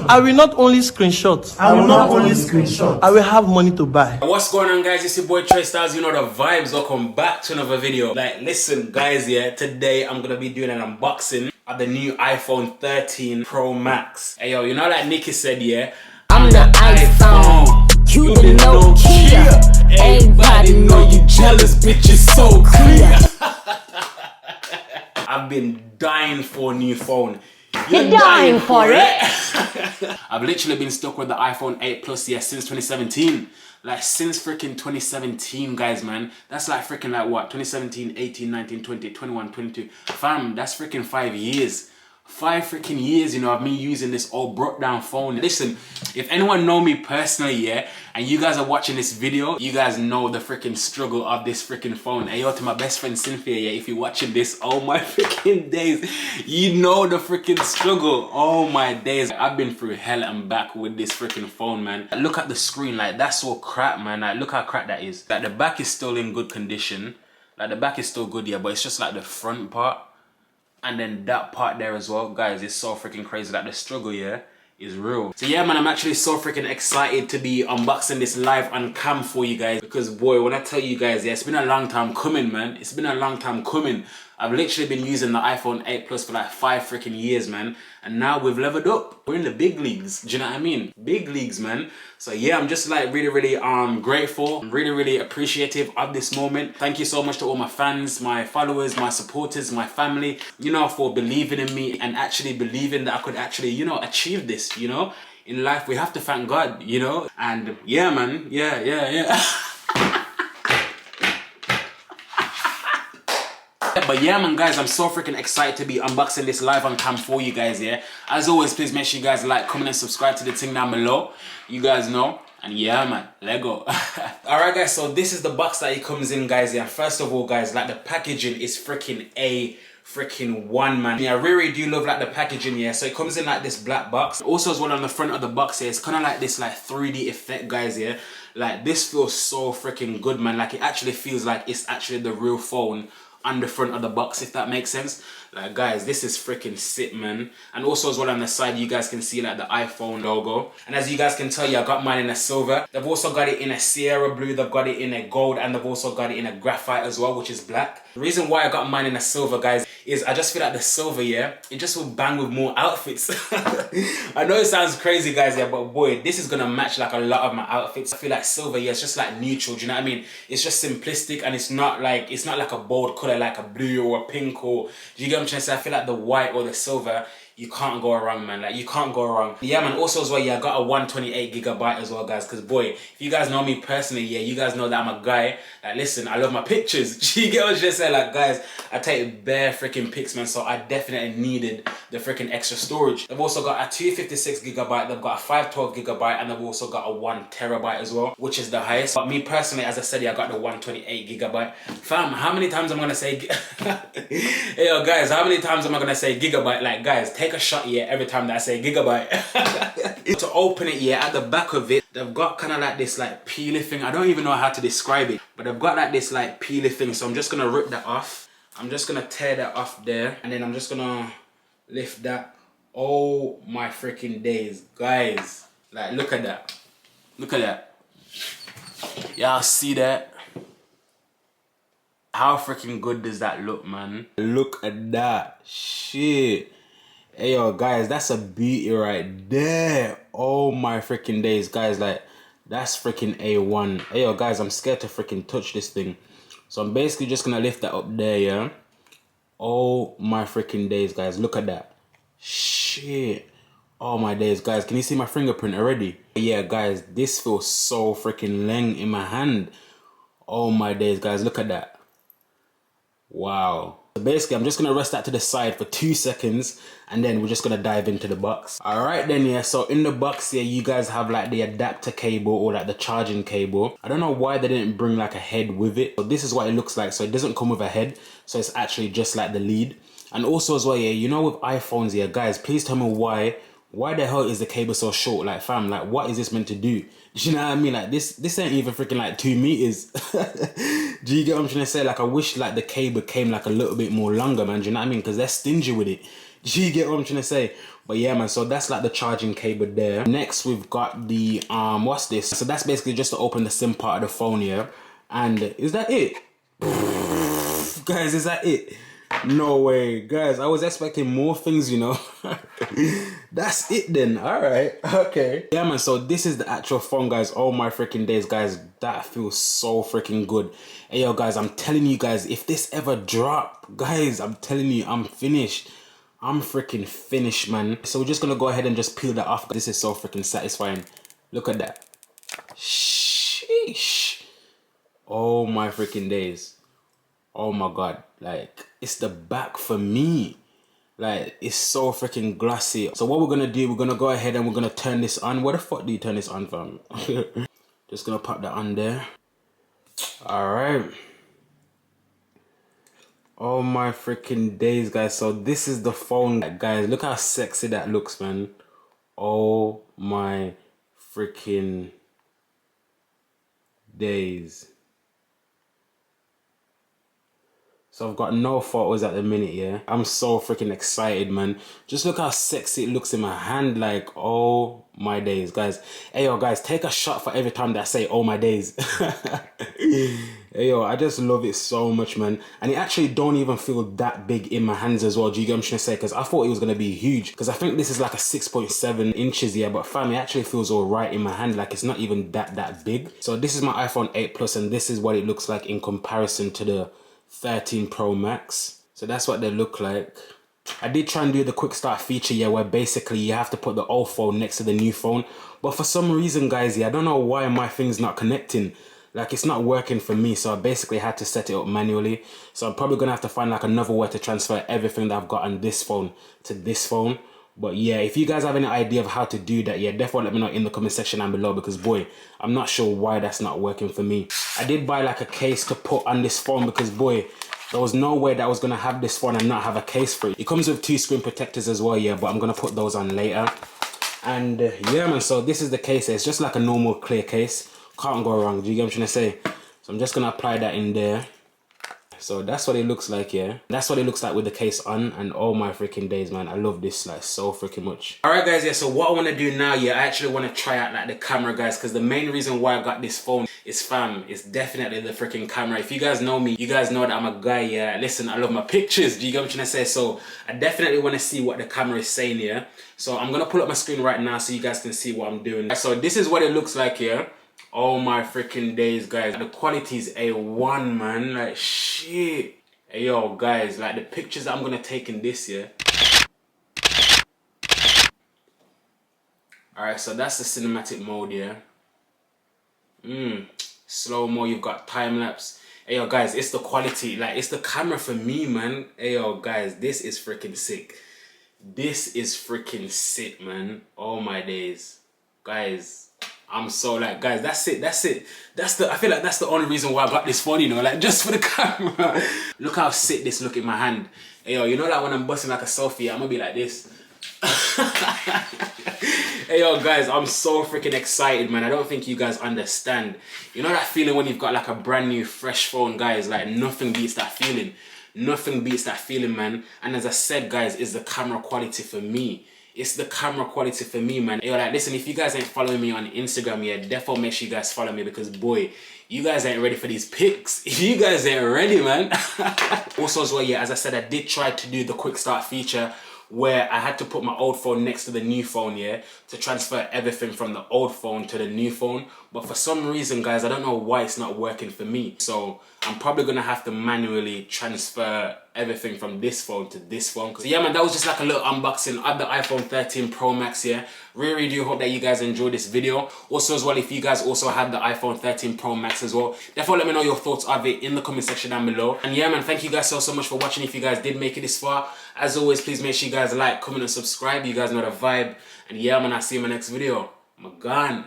I will not only screenshot. I will have money to buy. What's going on, guys? It's your boy TREA-STYLEZ, you know the vibes. Welcome back to another video. Like, listen guys, yeah, today I'm gonna be doing an unboxing of the new iPhone 13 Pro Max. Hey yo, you know like Nikki said, yeah, I'm the iPhone, you the Nokia. Everybody know you jealous, bitch, it's so clear. I've been dying for a new phone. You're dying for it? I've literally been stuck with the iPhone 8 Plus, yeah, since 2017. Like, since freaking 2017, guys, man. That's like freaking like what? 2017, 18, 19, 20, 21, 22. Fam, that's freaking 5 years. 5 freaking years, you know, of me using this old broke down phone. Listen, if anyone know me personally, yeah, and you guys are watching this video, you guys know the freaking struggle of this freaking phone. Hey, yo, to my best friend Cynthia, yeah, if you're watching this, oh my freaking days, you know the freaking struggle. Oh my days, I've been through hell and back with this freaking phone, man. Look at the screen, like, that's so crap, man. Like, look how crap that is. Like, the back is still in good condition. Like, the back is still good, yeah, but it's just like the front part. And then that part there as well, guys, it's so freaking crazy. Like, the struggle, yeah, is real. So yeah, man, I'm actually so freaking excited to be unboxing this live on cam for you guys, because boy, when I tell you guys, yeah, it's been a long time coming, man. It's been a long time coming. I've literally been using the iPhone 8 Plus for like 5 freaking years, man. And now we've leveled up. We're in the big leagues. Do you know what I mean? Big leagues, man. So yeah, I'm just like really grateful. I'm really appreciative of this moment. Thank you so much to all my fans, my followers, my supporters, my family, you know, for believing in me and actually believing that I could actually, you know, achieve this, you know. In life, we have to thank God, you know. And yeah, man. Yeah. But yeah, man, guys, I'm so freaking excited to be unboxing this live on cam for you guys, yeah. As always, please make sure you guys like, comment and subscribe to the thing down below. You guys know. And yeah, man, let go. Alright, guys, so this is the box that it comes in, guys, yeah. First of all, guys, like, the packaging is freaking one, man. Yeah, I really do love like the packaging, yeah. So it comes in like this black box. Also as well on the front of the box here, it's kind of like this like 3D effect, guys, yeah. Like, this feels so freaking good, man. Like, it actually feels like it's actually the real phone on the front of the box, if that makes sense. Like, guys, this is freaking sick, man. And also as well on the side, you guys can see like the iPhone logo. And as you guys can tell, yeah, I got mine in a silver. They've also got it in a Sierra blue, they've got it in a gold, and they've also got it in a graphite as well, which is black. The reason why I got mine in a silver, guys, is I just feel like the silver, yeah, it just will bang with more outfits. I know it sounds crazy, guys, yeah, but boy, this is gonna match like a lot of my outfits. I feel like silver, yeah, it's just like neutral, do you know what I mean? It's just simplistic, and it's not like a bold color like a blue or a pink, or, do you get what I'm trying to say? I feel like the white or the silver, you can't go wrong, man. Like, you can't go wrong. Yeah, man. Also as well, yeah, I got a 128GB as well, guys. Because boy, if you guys know me personally, yeah, you guys know that I'm a guy. Like, listen, I love my pictures. You get what I'm trying to say? Like, guys, I take bare freaking pics, man. So I definitely needed the freaking extra storage. They've also got a 256GB. They've got a 512GB, and they've also got a 1TB as well, which is the highest. But me personally, as I said, yeah, I got the 128GB. Fam, how many times I'm gonna say? Hey, yo, guys, how many times am I gonna say gigabyte? Like, guys, take a shot, yeah, every time that I say gigabyte. To open it, yeah, at the back of it, they've got kind of like this like peeler thing. I don't even know how to describe it, but they've got like this like peeler thing. So I'm just gonna rip that off. I'm just gonna tear that off there, and then I'm just gonna lift that. Oh my freaking days, guys. Like, look at that. Look at that. Y'all see that? How freaking good does that look, man? Look at that. Shit. Hey, yo, guys, that's a beauty right there. Oh my freaking days, guys. Like, that's freaking A1. Hey, yo, guys, I'm scared to freaking touch this thing. So I'm basically just gonna lift that up there, yeah. Oh my freaking days, guys. Look at that. Shit. Oh my days, guys. Can you see my fingerprint already? Yeah, guys, this feels so freaking lang in my hand. Oh my days, guys. Look at that. Wow. So basically, I'm just going to rest that to the side for 2 seconds, and then we're just going to dive into the box. Alright then, yeah, so in the box here, you guys have like the adapter cable or like the charging cable. I don't know why they didn't bring like a head with it, but this is what it looks like. So it doesn't come with a head, so it's actually just like the lead. And also as well, yeah, you know, with iPhones, yeah, guys, please tell me why the hell is the cable so short? Like, fam, like, what is this meant to do? Do you know what I mean? Like, this ain't even freaking like 2 meters. Do you get what I'm trying to say? Like, I wish like the cable came like a little bit more longer, man. Do you know what I mean? Because they're stingy with it. Do you get what I'm trying to say? But yeah, man, so that's like the charging cable there. Next, we've got the, what's this? So that's basically just to open the SIM part of the phone here. And is that it? Guys, is that it? No way. Guys, I was expecting more things, you know. That's it then. Alright, okay. Yeah, man, so this is the actual phone, guys. Oh my freaking days, guys. That feels so freaking good. Hey, yo, guys, I'm telling you guys, if this ever drop, guys, I'm telling you, I'm finished. I'm freaking finished, man. So we're just gonna go ahead and just peel that off. This is so freaking satisfying. Look at that. Sheesh. Oh my freaking days. Oh my god. Like, it's the back for me. Like, it's so freaking glossy. So what we're gonna do, we're gonna go ahead and we're gonna turn this on. Where the fuck do you turn this on from? Just gonna pop that on there. Alright. Oh my freaking days, guys. So this is the phone, guys. Look how sexy that looks, man. Oh my freaking days. So I've got no photos at the minute, yeah. I'm so freaking excited, man. Just look how sexy it looks in my hand. Like, oh my days, guys. Hey, yo, guys, take a shot for every time that I say, oh my days. Hey, yo, I just love it so much, man. And it actually don't even feel that big in my hands as well. Do you get what I'm trying to say? Because I thought it was going to be huge. Because I think this is like a 6.7 inches, yeah. But fam, it actually feels all right in my hand. Like, it's not even that big. So this is my iPhone 8 Plus, and this is what it looks like in comparison to the 13 Pro Max. So that's what they look like. I did try and do the quick start feature, yeah, where basically you have to put the old phone next to the new phone. But for some reason, guys, yeah, I don't know why my thing's not connecting. Like, it's not working for me, so I basically had to set it up manually. So I'm probably gonna have to find like another way to transfer everything that I've got on this phone to this phone. But yeah, if you guys have any idea of how to do that, yeah, definitely let me know in the comment section down below, because boy, I'm not sure why that's not working for me. I did buy like a case to put on this phone because boy, there was no way that I was gonna have this phone and not have a case for it. It comes with 2 screen protectors as well, yeah, but I'm gonna put those on later. And yeah, man, so this is the case. It's just like a normal clear case. Can't go wrong, do you get what I'm trying to say? So I'm just gonna apply that in there. So that's what it looks like, yeah. That's what it looks like with the case on, and oh my freaking days, man. I love this like so freaking much. Alright guys, yeah, so what I want to do now, yeah, I actually want to try out like the camera, guys, because the main reason why I got this phone is fam, it's definitely the freaking camera. If you guys know me, you guys know that I'm a guy, yeah. Listen, I love my pictures, do you get what I'm trying to say? So I definitely want to see what the camera is saying, yeah. So I'm gonna pull up my screen right now so you guys can see what I'm doing. So this is what it looks like, yeah. Oh my freaking days, guys. The quality is A1, man. Like, shit. Hey, yo, guys, like the pictures that I'm gonna take in this, yeah. Alright, so that's the cinematic mode, yeah. Slow-mo, you've got time-lapse. Hey, yo, guys, it's the quality. Like, it's the camera for me, man. Hey, yo, guys, this is freaking sick. This is freaking sick, man. Oh my days. Guys, I'm so like, guys, that's it. I feel like that's the only reason why I got this phone, you know, like just for the camera. Look how sick this look in my hand. Hey, yo, you know that when I'm busting like a selfie, I'm gonna be like this. Hey, yo, guys, I'm so freaking excited, man. I don't think you guys understand. You know that feeling when you've got like a brand new fresh phone, guys, like nothing beats that feeling. Nothing beats that feeling, man. And as I said, guys, it's the camera quality for me. It's the camera quality for me, man. Yo, like, listen, if you guys ain't following me on Instagram yet, definitely make sure you guys follow me, because boy, you guys ain't ready for these pics. You guys ain't ready, man. Also as well, yeah, as I said, I did try to do the quick start feature where I had to put my old phone next to the new phone, yeah, to transfer everything from the old phone to the new phone. But for some reason, guys, I don't know why it's not working for me. So I'm probably gonna have to manually transfer everything from this phone to this phone. So yeah, man, that was just like a little unboxing of the iPhone 13 Pro Max, yeah. Really do hope that you guys enjoyed this video. Also as well, if you guys also had the iPhone 13 Pro Max as well, definitely let me know your thoughts of it in the comment section down below. And yeah, man, thank you guys so much for watching. If you guys did make it this far, as always, please make sure you guys like, comment and subscribe. You guys know the vibe. And yeah, man, I'll see you in my next video. I'm gone.